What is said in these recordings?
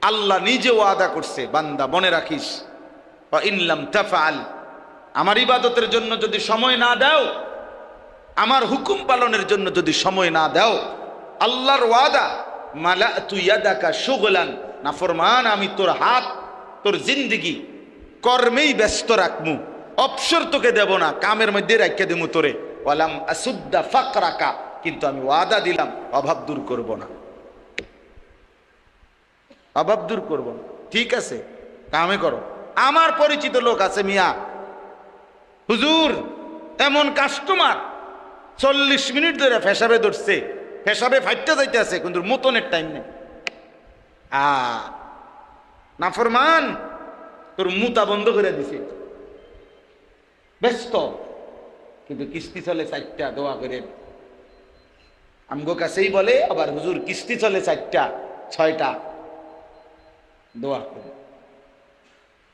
আল্লাহ নিজে ওয়াদা করছে, বান্দা মনে রাখিস, ওয়া ইন লাম তাফআল, আমার ইবাদতের জন্য যদি সময় না দাও, আমার হুকুম পালনের জন্য যদি সময় না দাও, আল্লাহর ওয়াদা, মালাতু ইয়াদাকা শুগলান, নাফরমান, আমি তোর হাত, তোর জিন্দেগি কর্মেই ব্যস্ত রাখমু, অবসর তোকে দেব না, কামের মধ্যে রাখিয়ে দেবো তোরে। ওয়ালাম আসুদ্দা ফাকরাকা, কিন্তু আমি ওয়াদা দিলাম অভাব দূর করব না, অভাব দূর করব না। ঠিক আছে, কামে করো। আমার পরিচিত লোক আছে মিয়া, হুজুর এমন কাস্টমার 40 মিনিট ধরে পেশাবে ধরছে, পেশাবে ফাইটটা যাইতে আছে, কিন্তু মতনের টাইম নেই। নাফরমান, তোর মুতা বন্ধ করে দিছে, ব্যস্ত, কিন্তু কিস্তি চলে 4টা, দোয়া করে। আমগো কাছেই বলে আবার, হুজুর কিস্তি চলে 4টা 6টা, দোয়া করে।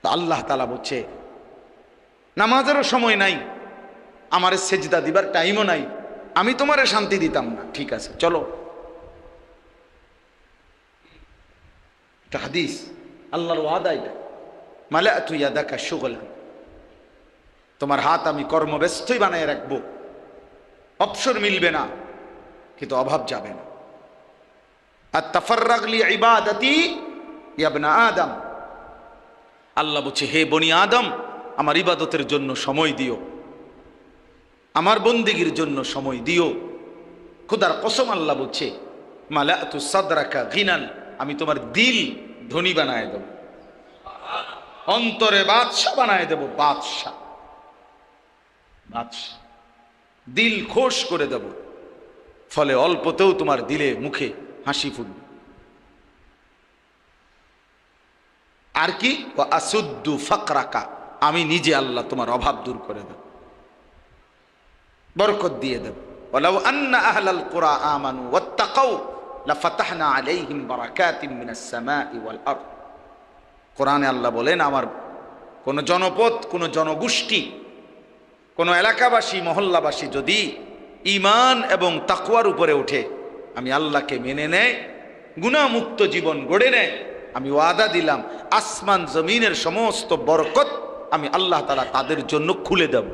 আল্লাহ তাআলা বলছে, নামাজেরও সময় নাই, আমার সেজদা দিবার টাইমও নাই, আমি তোমারে শান্তি দিতাম না। ঠিক আছে, চলো। এটা হাদিস, আল্লাহর ওয়াদা এটা, মালাতু ইয়াদাকা শুগলান, তোমার হাত আমি কর্মব্যস্তই বানায় রাখবো, অবসর মিলবে না, কিন্তু অভাব যাবে না। আর তাফাররাগ লি ইবাদাতি ইয়া ইবনা আদম, আল্লাহ বলছে, হে বনি আদম, আমার ইবাদতের জন্য সময় দিও, আমার বন্দেগীর জন্য সময় দিও। খোদার কসম আল্লাহ বলছে, মালাতু সাদরাকা গিনান, আমি তোমার দিল ধনী বানায় দেব, অন্তরে বাদশা বানায় দেব, বাদশা, বাদশা, দিল খোশ করে দেব, ফলে অল্পতেও তোমার দিলে মুখে হাসি ফুটবে। আর কি, আসুদ্দু ফাকরাকা, আমি নিজে আল্লাহ তোমার অভাব দূর করে দেব, বরকত দিয়ে দেব। ওয়ালাউ আন্না আহলাল কুরা আমানু ওয়াত্তাকাউ লাফাতাহনা আলাইহিম বারাকাতিম মিনাস সামাই ওয়াল আরদ। কোরআনে আল্লাহ বলেন, আমার কোন জনপদ, কোন জনগোষ্ঠী, কোন এলাকাবাসী, মহল্লাবাসী যদি ঈমান এবং তাকওয়ার উপরে ওঠে, আমি আল্লাহকে মেনে নেয়, গুনাহমুক্ত জীবন গড়ে নেয়, আমি ওয়াদা দিলাম আসমান জমিনের সমস্ত বরকত আমি আল্লাহ তাআলা তাদের জন্য খুলে দেব।